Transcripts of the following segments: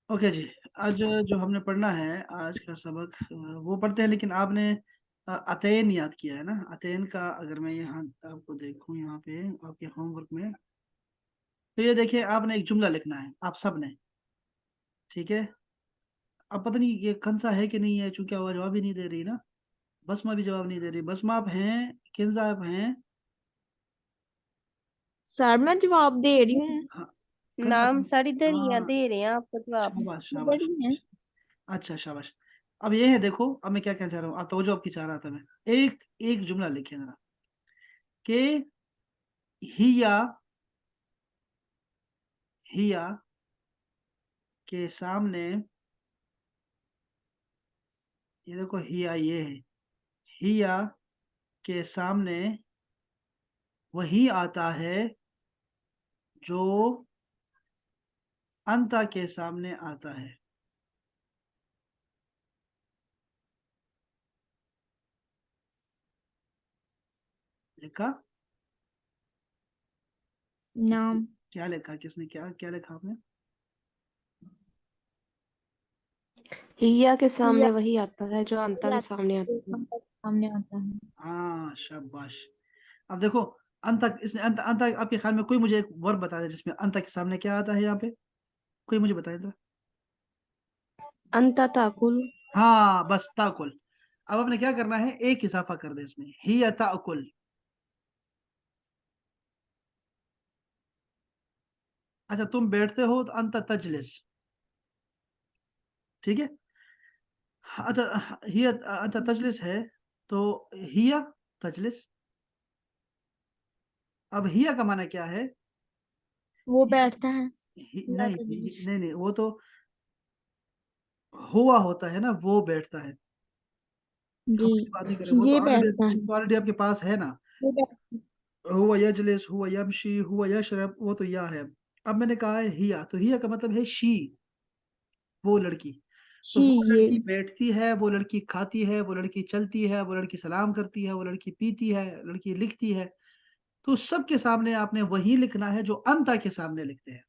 Okay जी। आज जो हमने पढ़ना है आज का सबक वो पढ़ते हैं, लेकिन आपने अतयन याद किया है ना। अतयन का अगर मैं यहाँ आपको देखूं यहाँ पे आपके होमवर्क में, तो ये देखिए आपने एक जुमला लिखना है आप सब ने। ठीक है। अब पता नहीं ये कंसा है कि नहीं है, चूंकि आवाज जवाब ही नहीं दे रही ना। बसमा भी जवाब नहीं दे रही। बसमा आप हैं, किन्जा आप हैं। सर मैं जवाब दे रही हूँ। हाँ, कंसा नाम सर इधर ही है, हाँ। दे रहे हैं आपको जवाब। शाबाश शाबाश बड़ी है। शाबाश। अच्छा शाबाश। अब ये है, देखो अब मैं क्या कहना चाह रहा हूँ, आप तवज्जो आपकी चाह रहा था मैं। एक एक जुमला लिखिए जरा कि हिया हिया के सामने, ये देखो हिया ये है, हिया के सामने वही आता है जो अंता के सामने आता है। लिखा? किसने? नाम। क्या लिखा? किसने क्या क्या लिखा आपने? हिया के या सामने वही आता है जो अंता के या सामने तो आता है। सामने आता है। हाँ शाबाश। अब देखो, अंत, इसने अंत अंत आपके ख्याल में कोई मुझे एक वर्ब बता दे जिसमें अंत के सामने क्या आता है यहाँ पे। कोई मुझे बताए जरा। अंता ताकुल। हाँ बस ताकुल। अब आपने क्या करना है, एक इजाफा कर दे इसमें, हिया ताकुल। अच्छा तुम बैठते हो तो अंत तजलिस। ठीक है। अच्छा हिया अंत तजलिस है, तो हिया तजलिस। अब हिया का माना क्या है? वो बैठता है। या नहीं तो नहीं नहीं, वो तो हुआ होता है ना, वो बैठता है। जी, हम की बात नहीं करें, वो तो ये ऑलरेडी बैठता है। वो ऑलरेडी आपके पास है ना। वो बैठता हुआ यजलिस, हुआ यमशी, हुआ यशरब, वो तो या है। अब मैंने कहा है हिया, तो हिया का मतलब है शी, वो लड़की। तो शी वो ये। लड़की बैठती है, वो लड़की खाती है, वो लड़की चलती है, वो लड़की सलाम करती है, वो लड़की पीती है, लड़की लिखती है। तो सबके सामने आपने वही लिखना है जो अंता के सामने लिखते हैं।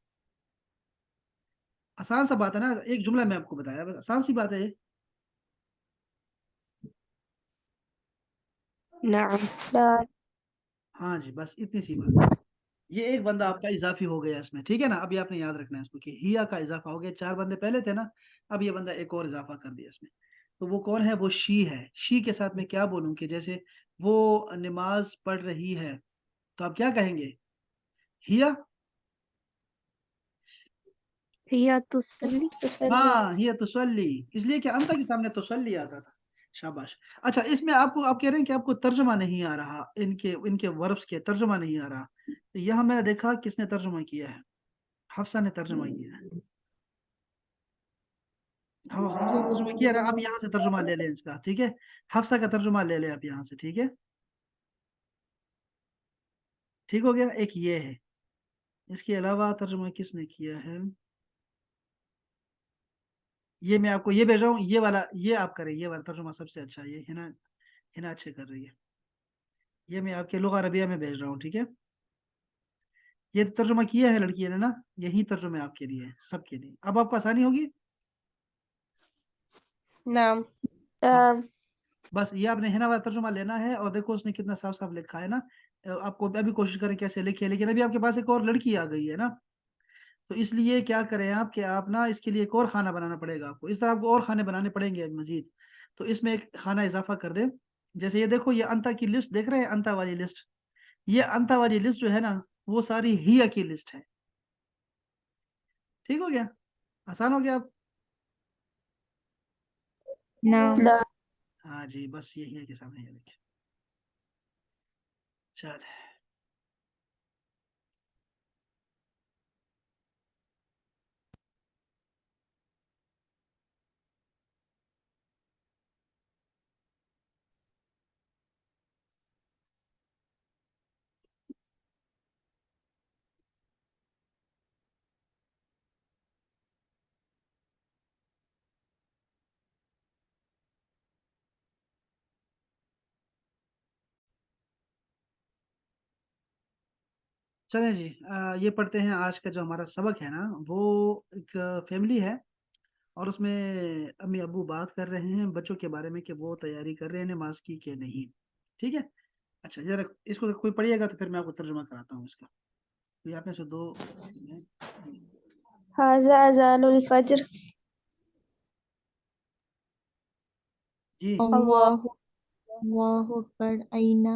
आसान सा बात है ना, एक जुमला मैं आपको बताया, बस आसान सी बात है ये। नाम। डर। हाँ जी, बस इतनी सी बात है। ये एक बंदा आपका इजाफी हो गया इसमें, ठीक है ना। अभी आपने याद रखना है इसको कि हिया का इजाफा हो गया, चार बंदे पहले थे ना। अब ये बंदा एक और इजाफा कर दिया इसमें। तो वो कौन है? वो शी है। शी के साथ मैं क्या बोलूं कि जैसे वो नमाज पढ़ रही है, तो आप क्या कहेंगे? हिया। हिया तुसली। तसल्ली। हाँ हिया तुसल्ली। इसलिए कि अंता के सामने तुसल्ली आता था। शाबाश। अच्छा इसमें आपको, आप कह रहे हैं कि आपको तर्जमा नहीं आ रहा, इनके इनके वर्ब्स के तर्जमा नहीं आ रहा। तो यहाँ मैंने देखा किसने तर्जमा किया है। हफ्सा ने तर्जमा किया है। हाँ हफ्सा ने तर्जुमा किया ना, आप यहाँ से तर्जुमा ले लें इसका, ठीक है। हफ्सा का तर्जुमा ले लें आप यहाँ से, ठीक है। ठीक हो गया। एक ये है। इसके अलावा तर्जुमा किसने किया है? ये मैं आपको ये भेज रहा हूँ, ये वाला ये आप करें, ये वाला तर्जुमा सबसे अच्छा है, ये हिना। हिना अच्छे कर रही है। ये मैं आपके लुगा अरबिया में भेज रहा हूँ, ठीक है। ये तो तर्जुमा किया है लड़की ने ना। यही तर्जुमे आपके लिए है, सबके लिए, अब आपको आसानी होगी। नाम। हाँ डर। बस ये आपने हिना वाला तर्जुमा लेना है, और देखो उसने कितना साफ साफ लिखा है ना। आपको अभी कोशिश करें कैसे लिखे, लेकिन अभी आपके पास एक और लड़की आ गई है ना। तो इसलिए क्या करें आप कि आप ना इसके लिए एक और खाना बनाना पड़ेगा आपको, इस तरह आपको और खाने बनाने पड़ेंगे मजीद। तो इसमें एक खाना इजाफा कर दें। जैसे ये देखो, ये अंता की लिस्ट देख रहे हैं, अंता वाली लिस्ट। ये अंता वाली लिस्ट जो है ना, वो सारी हिया की लिस्ट है। ठीक हो गया? आसान हो गया अब। नाम। डर। हाँ जी, बस ये हिया के सामने ये देखिए। चल। चलें जी, ये पढ़ते हैं आज का जो हमारा सबक है ना, वो एक फैमिली है। और उसमें अम्मी अबू बात कर रहे हैं बच्चों के बारे में कि वो तैयारी कर रहे हैं नमाज की कि नहीं। ठीक है। अच्छा जरा इसको कोई पढ़िएगा तो फिर मैं आपको तर्जुमा कराता हूँ इसका। तो आप में से दो हैं। हाजा अजानुल फज्र। जी अल्लाहु अल्लाहु अकबर। अइना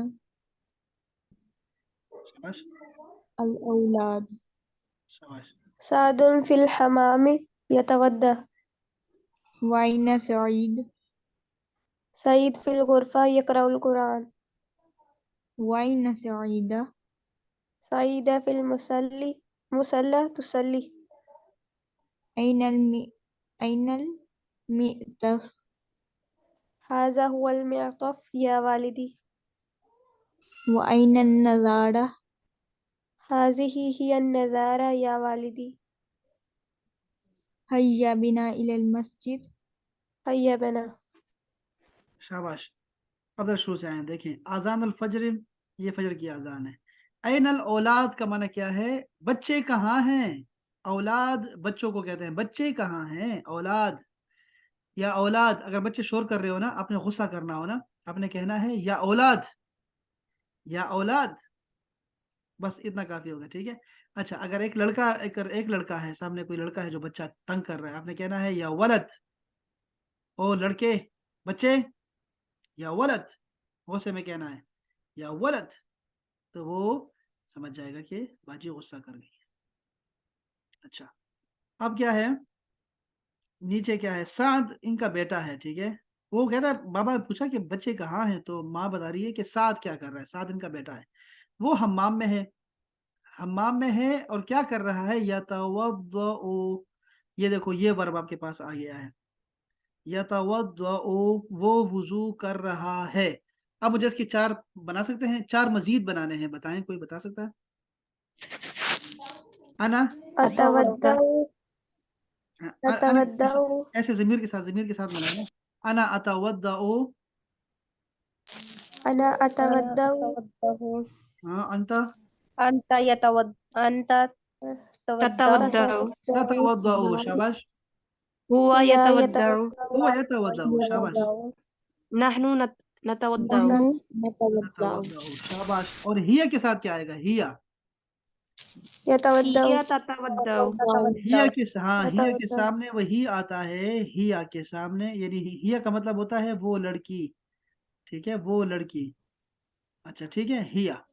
शाबाश अल औलाद। शाबाश सादुन फिल हमामी यतवद्दा। वाइना सईद। सईद फिल गुरफा यकराउल कुरान। वाइना सईदा। सईदा फिल मुसल्ली मुसल्ला तुसल्ली। अइनल मिअतफ। हाजा हुवल मिअतफ या वालिदी। व अइनन नज़ारा। हाज़िही हियन नज़ारा या वालिदी। हय्या बिना इलल मस्जिद। हय्या बिना। शाबाश। अब जरा शुरू से आए देखें। आजान अल फजर, ये फजर की आजान है। ऐन अल औलाद का माना क्या है? बच्चे कहाँ हैं? औलाद बच्चों को कहते हैं। बच्चे कहाँ हैं? औलाद या औलाद। अगर बच्चे शोर कर रहे हो ना, आपने गुस्सा करना हो ना, आपने कहना है या औलाद, या औलाद। बस इतना काफी होगा। ठीक है। अच्छा अगर एक लड़का है, सामने कोई लड़का है जो बच्चा तंग कर रहा है, आपने कहना है या वलद। ओ लड़के, बच्चे, या वलद। गुस्से में कहना है या वलद। तो वो समझ जाएगा कि बाजी गुस्सा कर गई है। अच्छा अब क्या है, नीचे क्या है? साद इनका बेटा है। ठीक है। वो कहता है, बाबा ने पूछा कि बच्चे कहाँ हैं, तो माँ बता रही है कि साद क्या कर रहा है। साद इनका बेटा है, वो हम्माम में है। हम्माम में है और क्या कर रहा है? यतवद्दउ। ये देखो ये वर्ब आपके पास आ गया है। यतवद्दउ, वो वुजू कर रहा है। अब मुझे इसकी चार बना सकते हैं? चार मजीद बनाने हैं, बताएं कोई बता सकता है? अना अतवद्दउ अना अतवद्दउ ऐसे जमीर के साथ मिलाएं। अना अतवद्दउ। अना अतवद्दउ। हाँ अंत अंता ततवद्दउ ततवद्दउ। शाबाश। हुवा हुआ यतवद्दउ हुवा यतवद्दउ। शाबाश। नहनु नतवद्दउ नहनु नतवद्दउ। ततवद्दउ। शाबाश। और हिया के साथ क्या आएगा? हिया। यतवद्दउ हिया ततवद्दउ हाँ हिया के यतवद्दउ। सामने वही आता है। हिया के सामने यानी हिया का मतलब होता है वो लड़की। ठीक है, वो लड़की। अच्छा ठीक है। हिया,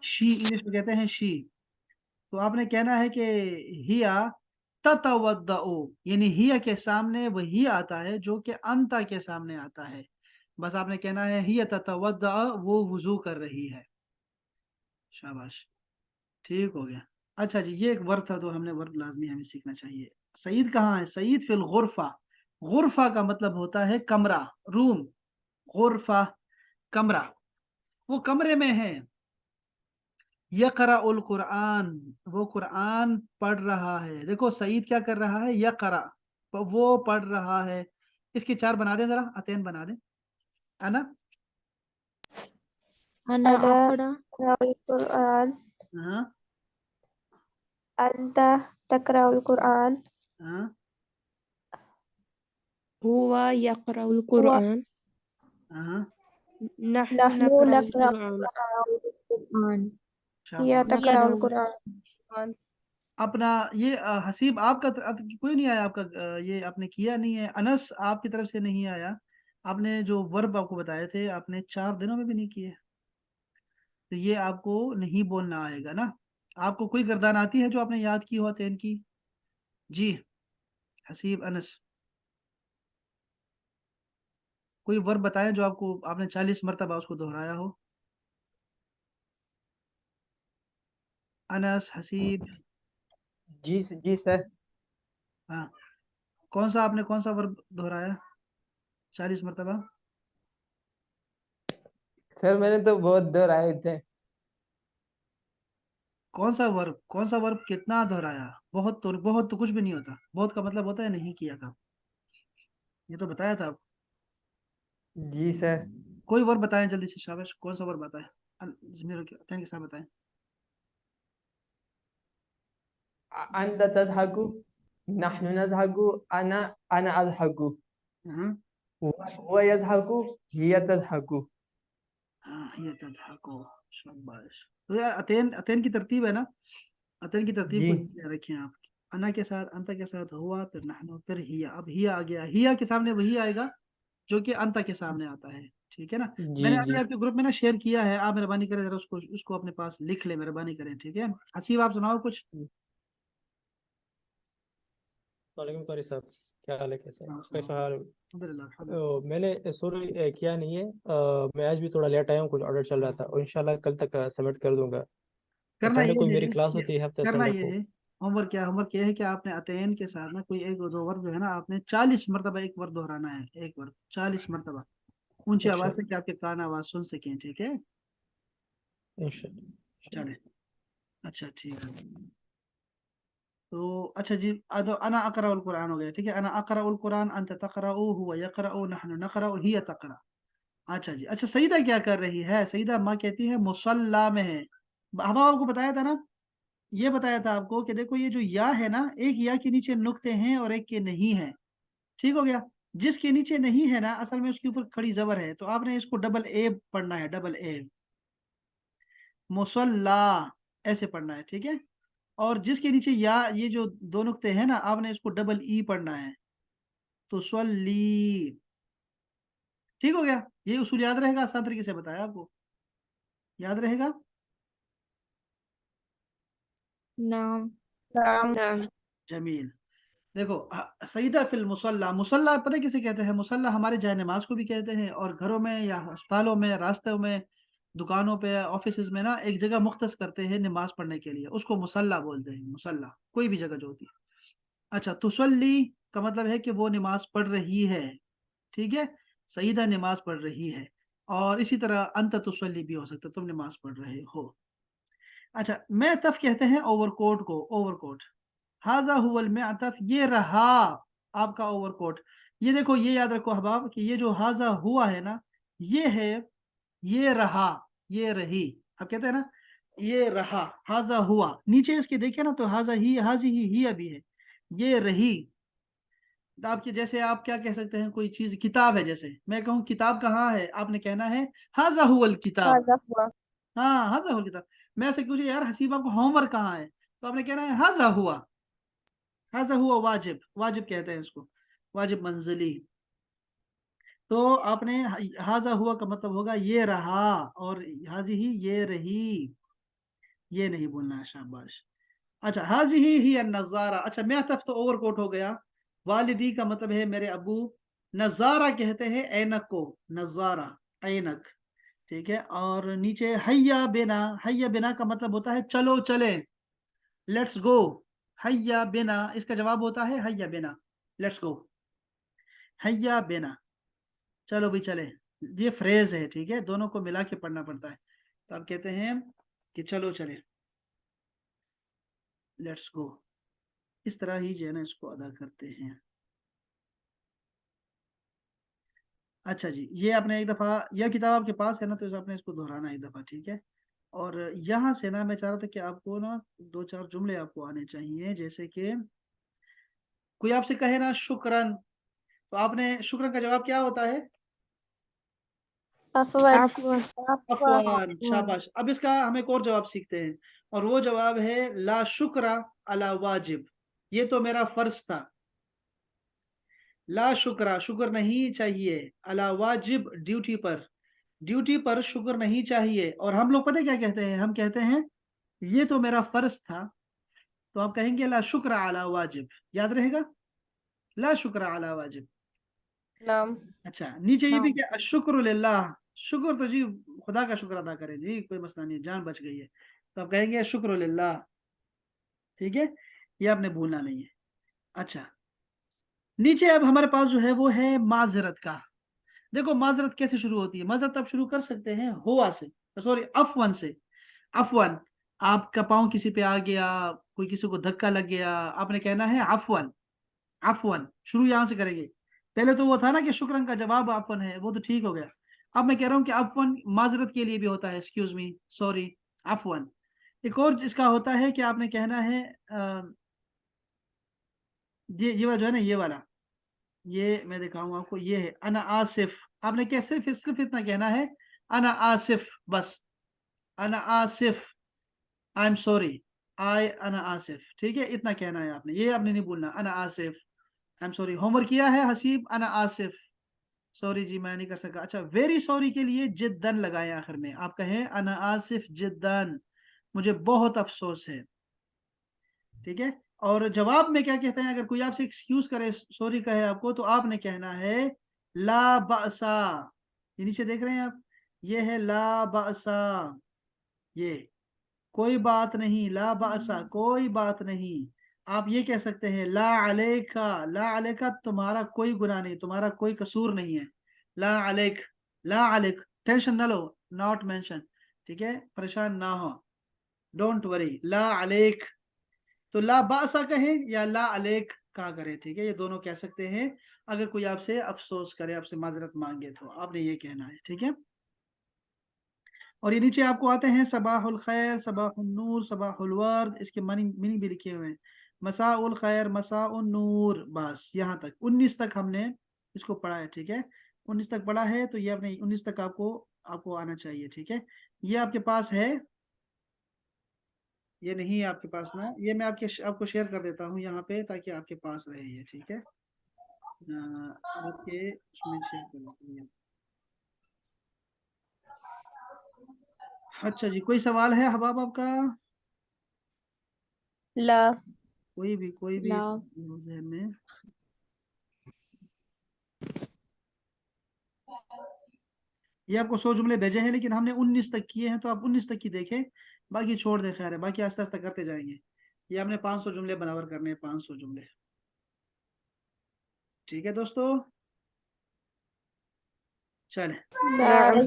शी इंग्लिश में कहते हैं शी। तो आपने कहना है कि हिया ततवद्दउ, यानी हिया के सामने वही आता है जो कि अंता के सामने आता है। बस आपने कहना है हिया ततवद्दउ, वो वुजू कर रही है। शाबाश। ठीक हो गया। अच्छा जी, ये एक वर्ब था तो हमने वर्ब लाजमी हमें सीखना चाहिए। सईद कहाँ है? सईद फिल गुरफा। गुरफा का मतलब होता है कमरा, रूम। गुरफा, कमरा। वो कमरे में है। यकरा उल कुरान, वो कुरान पढ़ रहा है। देखो सईद क्या कर रहा है? यकरा, वो पढ़ रहा है। इसकी चार बना दें जरा, अतैन बना दें। है ना? अना अक़रउल कुरआन। हाँ अंता तक़रउल कुरआन। हाँ हुवा यक़रउल हुवा कुरआन हाँ। नहनु नहनु नक़रउल कुरआन नक़रउल कुरआन। हिया शाबाश। तक़रउल कुरआन। अपना ये हसीब आपका कोई नहीं आया आपका। ये आपने किया नहीं है। अनस आपकी तरफ से नहीं आया। आपने जो वर्ब आपको बताए थे, आपने 4 दिनों में भी नहीं किए। तो ये आपको नहीं बोलना आएगा ना। आपको कोई गर्दान आती है जो आपने याद की हो तैन की? जी हसीब, अनस, कोई वर्ब बताएं जो आपको आपने 40 मरतबा उसको दोहराया हो। अनस, हसीब। जी जी सर। हाँ, कौन सा वर्ब दोहराया 40 मरतबा? सर मैंने तो बहुत दोहराए थे। कौन सा वर्ब कितना दोहराया? बहुत तो कुछ भी नहीं होता। बहुत का मतलब होता है नहीं किया काम। ये तो बताया था आपको। जी सर। कोई वर्ब बताएं जल्दी से। शाबाश, कौन सा वर्ब बताएं? जमीर के साथ बताएं। अंत तजहकु नहनु नज़हकु, अना अज़हकु, हाँ हुवा यज़हकु, हिया तज़हकु। हाँ, ये तदहको, शाबाश। तो यार अतेन अतेन की तरतीब है ना, अतेन की तरतीब जी को रखें आप। अना के साथ, अंता के साथ हुआ, फिर नहनु, फिर हिया। अब हिया आ गया, हिया के सामने वही आएगा जो कि अंता के सामने आता है, ठीक है ना। जी मैंने अभी जी। आपके ग्रुप में ना शेयर किया है, आप मेहरबानी करें जरा उसको उसको अपने पास लिख ले, मेहरबानी करें, ठीक है। हसीब आप सुनाओ कुछ। वालेकुम कारी साहब, क्या हाल है, कैसे हैं? हाँ, सुनाओ। कैसा हाल? अल्हम्दुलिल्लाह, अल्हम्दुलिल्लाह। मैंने सॉरी किया नहीं है। मैं आज भी थोड़ा लेट आया हूँ, कुछ ऑर्डर चल रहा था, और इंशाल्लाह कल तक सबमिट कर दूंगा। करना संडे ये को है मेरी क्लास ये होती है, हफ्ते करना संडे ये को। है होमवर्क ये है कि आपने अतयन के साथ ना कोई एक दो वर्ड जो है ना, आपने 40 मरतबा एक वर्ड दोहराना है, एक वर्ड 40 मरतबा, ऊंची आवाज अच्छा, से, कि आपके कान आवाज सुन सकें, ठीक है। इंशाल्लाह। चले, अच्छा ठीक है। तो अच्छा जी, तो अना अकराउल कुरान हो गया, ठीक है। अना अकराउल कुरान, अंत तकराउ, हुवा यकराउ, नहनु नकराउ, हिया तकरा। अच्छा जी, अच्छा सईदा क्या कर रही है? सईदा माँ कहती है मुसल्ला में है। हम आपको बताया था ना, ये बताया था आपको कि देखो ये जो या है ना, एक या के नीचे नुक्ते हैं और एक के नहीं है, ठीक हो गया। जिसके नीचे नहीं है ना, असल में उसके ऊपर खड़ी जबर है, तो आपने इसको डबल ए पढ़ना है, डबल ए, मुसल्ला ऐसे पढ़ना है, ठीक है। और जिसके नीचे या ये जो दो नुक्ते हैं ना, आपने इसको डबल ई पढ़ना है, तो स्वली, ठीक हो गया। ये उसूल याद रहेगा, आसान तरीके से बताया आपको, याद रहेगा। नाम। नाम। नाम। जमील। देखो सईदा फिल मुसल्ला, मुसल्ला पता है किसे कहते हैं? मुसल्ला हमारे जाय नमाज को भी कहते हैं, और घरों में या अस्पतालों में, रास्तों में, दुकानों पे, ऑफिस में ना एक जगह मुख्तस करते हैं नमाज पढ़ने के लिए, उसको मुसल्ला बोलते हैं, मुसल्ला कोई भी जगह जो होती है। अच्छा, तुसल्ली का मतलब है कि वो नमाज पढ़ रही है, ठीक है। सईदा नमाज पढ़ रही है। और इसी तरह अंत तुसल्ली भी हो सकता है, तुम नमाज पढ़ रहे हो। अच्छा, मैं तफ कहते हैं ओवरकोट को, ओवरकोट। हाजा हुवल मेअतफ, ये रहा आपका ओवरकोट। ये देखो, ये याद रखो अहबाब कि ये जो हाजा हुआ है ना, ये है, ये रहा, ये रही। आप कहते हैं ना ये रहा, हाजा हुआ, नीचे इसके देखिए ना, तो हाजा ही, हाजी ही अभी है, ये रही। तो आपके जैसे आप क्या कह सकते हैं, कोई चीज किताब है, जैसे मैं कहूँ किताब कहाँ है, आपने कहना है हाजा हुवल किताब। ताज़ा हुआ। हाँ, हाजा हुवल किताब। मैं ऐसे पूछे यार हसीब आपको होमवर्क कहाँ है, तो आपने कहना है हाजा हुआ, हाजा हुआ वाजिब, वाजिब कहते हैं इसको, वाजिब मंजिली। तो आपने हाजा हुआ का मतलब होगा ये रहा, और हाजी ही ये रही, ये नहीं बोलना है, शाबाश। अच्छा, हाजी ही नजारा। अच्छा, मेहतफ तो ओवरकोट हो गया। वालिदी का मतलब है मेरे अबू। नजारा कहते हैं ऐनक को, नजारा, ऐनक, ठीक है। और नीचे हैया बिना, हैया बिना का मतलब होता है चलो चले, लेट्स गो। हैया बिना, इसका जवाब होता है हैया बिना, लेट्स गो, हैया बिना, चलो भी चले। ये फ्रेज है, ठीक है, दोनों को मिला के पढ़ना पड़ता है। तो आप कहते हैं कि चलो चले, लेट्स गो। इस तरह ही जो है ना इसको अदा करते हैं। अच्छा जी, ये आपने एक दफ़ा, यह किताब आपके पास है ना, तो आपने इसको दोहराना एक दफ़ा, ठीक है। और यहाँ से ना मैं चाह रहा था कि आपको ना दो चार जुमले आपको आने चाहिए, जैसे कि कोई आपसे कहे ना शुक्रन, तो आपने शुक्रन का जवाब क्या होता है? अफवन। अफवन। अफवान, अफवन। शाबाश। अब इसका हम एक और जवाब सीखते हैं, और वो जवाब है ला शुक्रा अला वाजिब, ये तो मेरा फर्ज था। ला शुक्रा, शुक्र नहीं चाहिए, अला वाजिब, ड्यूटी पर, ड्यूटी पर शुक्र नहीं चाहिए। और हम लोग पता है क्या कहते हैं? हम कहते हैं ये तो मेरा फर्ज था, तो आप कहेंगे ला शुक्र अला वाजिब, याद रहेगा, ला शुक्र अला वाजिब। नाम। अच्छा, नीचे ये भी नाम। क्या, शुक्र लिल्लाह, शुक्र तो जी खुदा का शुक्र अदा करें जी, कोई मसला नहीं, जान बच गई है, तो आप कहेंगे शुक्र लिल्लाह, ठीक है। ये आपने भूलना नहीं है। अच्छा, नीचे अब हमारे पास जो है वो है माजरत का। देखो माजरत कैसे शुरू होती है? माजरत आप शुरू कर सकते हैं हुआ से, सॉरी अफवन से। अफवन, आपका पाँव किसी पे आ गया, कोई किसी को धक्का लग गया, आपने कहना है अफवन, अफवन शुरू यहाँ से करेंगे। पहले तो वो था ना कि शुक्रन का जवाब अफवन है, वो तो ठीक हो गया। अब मैं कह रहा हूँ कि अफवन माजरत के लिए भी होता है, एक्सक्यूज मी, सॉरी, अफवन। एक और इसका होता है कि आपने कहना है ये वाला जो है ना, ये वाला, ये मैं दिखाऊंगा आपको, ये है अना आसिफ। आपने क्या सिर्फ इतना कहना है, अना आसिफ, बस अना आसिफ, आई एम सॉरी, अना आसिफ, ठीक है, इतना कहना है आपने, ये आपने नहीं बोलना अना Asif, I am sorry. Homework किया है हसीब, अना आसिफ, सॉरी जी मैं नहीं कर सका। अच्छा, वेरी सॉरी के लिए जिद्दन लगाए आखिर में, आप कहें अना आसिफ जिद्दन, मुझे बहुत अफसोस है, ठीक है। और जवाब में क्या कहते हैं, अगर कोई आपसे एक्सक्यूज करे, सॉरी कहे आपको, तो आपने कहना है ला बासा, ये नीचे देख रहे हैं आप, ये है ला बासा, ये कोई बात नहीं, ला बासा कोई बात नहीं। आप ये कह सकते हैं ला अलैका, ला अलैका तुम्हारा कोई गुनाह नहीं, तुम्हारा कोई कसूर नहीं है, ला अलैक, ला अलैक, टेंशन ना लो, नॉट मेंशन, ठीक है, परेशान ना हो, डोंट वरी, ला अलैक। तो ला बासा कहें या ला अलैक कहा करें, ठीक है, ये दोनों कह सकते हैं। अगर कोई आपसे अफसोस करे, आपसे माजरत मांगे, तो आपने ये कहना है, ठीक है। और ये नीचे आपको आते हैं सबाहुल खैर, सबाहुल नूर, सबाहुल वर्द, इसके मीनिंग भी लिखे हुए हैं, मसाउल खैर, मसाउन नूर, बस यहाँ तक 19 तक हमने इसको पढ़ा है, ठीक है, 19 तक पढ़ा है, तो ये अपने 19 तक आपको आपको आना चाहिए, ठीक है। ये आपके पास है, ये नहीं है आपके पास ना, ये मैं आपको शेयर कर देता हूँ यहाँ पे, ताकि आपके पास रहे ये, ठीक है, आपके उसमें शेयर कर देता हूँ। अच्छा जी, कोई सवाल है हबाब आपका, ला। कोई भी ला। जहन में? ये आपको 100 जुमले भेजे हैं, लेकिन हमने 19 तक किए हैं, तो आप 19 तक की देखें, बाकी छोड़ दे, खैर है, बाकी आस्ते आस्ते करते जाएंगे। ये हमने 500 जुमले बराबर करने हैं, 500 जुमले, ठीक है दोस्तों, चले नाम।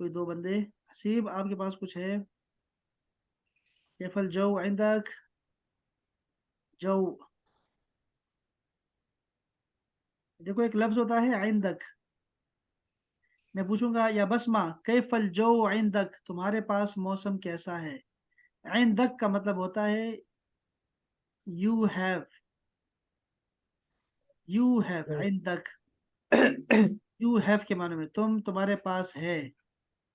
कोई दो बंदे। हसीब आपके पास कुछ है? कैफल जो इंदक, जो, देखो एक लफ्ज होता है इंदक, मैं पूछूंगा या बसमा, कैफल जो इंदक, तुम्हारे पास मौसम कैसा है। इंदक का मतलब होता है यू हैव, यू हैव इंदक, यू हैव के माने में तुम्हारे पास है।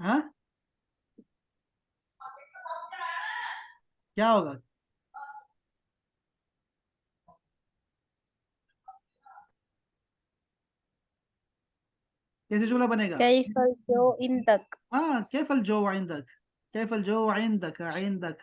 हाँ, क्या होगा? कैसे जुमला बनेगा? कैफल जो इंदक, हाँ, कैफल जो इंदक, कैफल जो इंदक, इंदक,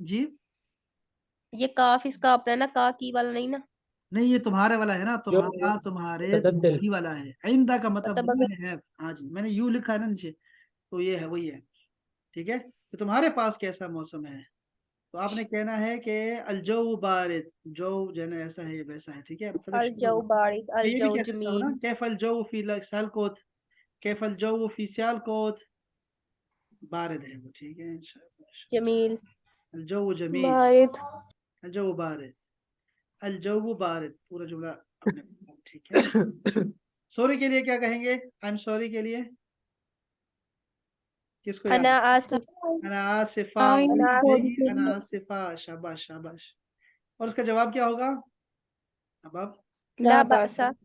जी, ये काफ इसका अपना है ना, का की वाला नहीं ना। नहीं, ये तुम्हारे वाला है ना, जो तुम्हारा, तुम्हारे मुतअद्दिल तुम्हारी वाला है, आइंदा का मतलब मतलब वो अगर है। हाँ जी, मैंने यू लिखा है ना नीचे, तो ये है, वही है, ठीक है। तो तुम्हारे पास कैसा मौसम है, तो आपने कहना है कि अलजो बारिद, जो जो है ना ऐसा है, वैसा है, ठीक है, मतलब अल जो बारिद, मैं अल ये भी जो कह सकता हूँ ना, जमील, कैफल जो फी सियालकोट, कैफल जो फी सियालकोट, बारिद है वो, ठीक है, शाबाश। जमील, अलजो जमील, बारिद, अलजो बारिद, अलजो बारिद, पूरा जुमला अपने, ठीक है। सॉरी के लिए क्या कहेंगे, आई एम सॉरी के लिए किसको याद अना है? आसिफ, अना आसिफा, I'm अना नहीं, sorry. अना आसिफा, शाबाश शाबाश। और उसका जवाब क्या होगा? अब आप, ला ला बासा। बासा,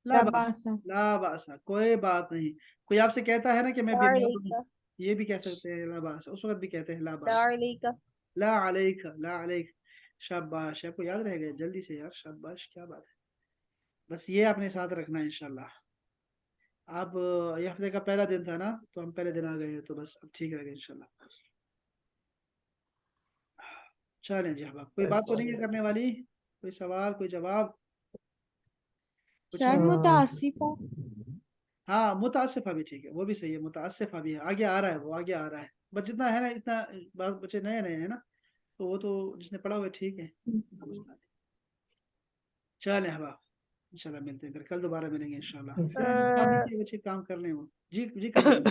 ला बास, ला बासा, कोई बात नहीं। कोई आपसे कहता है ना कि मैं ला बीमार हूँ, अलैका, ये भी कह सकते हैं ला बास, उस वक्त भी कहते हैं ला ला बास, अलैका, ला अलैक, ला अलैक, शाबाश, आपको याद रह गया जल्दी से यार, शाबाश, क्या बात है। बस ये अपने साथ रखना है इंशाल्लाह। अब ये हफ्ते का पहला दिन था ना, तो हम पहले दिन आ गए हैं, तो बस अब ठीक रहेगा इंशाल्लाह। चलें जी, अब कोई बात तो नहीं है करने वाली, कोई सवाल, कोई जवाब, कुछ सर नहीं? मुतासिफा, हाँ, मुतासिफा भी ठीक है, वो भी सही है, मुतासिफा भी है, आगे आ रहा है, वो आगे आ रहा है, बस जितना है ना, इतना बात, बच्चे नए नए हैं ना, तो वो तो जिसने पढ़ा हुआ है, ठीक है, समझता है। चलें अब इंशाल्लाह मिलते हैं, फिर कल दोबारा मिलेंगे इंशाल्लाह। चलें जी, काम कीजिए बच्चे, काम कर लें वो, जी जी कर लेंगे।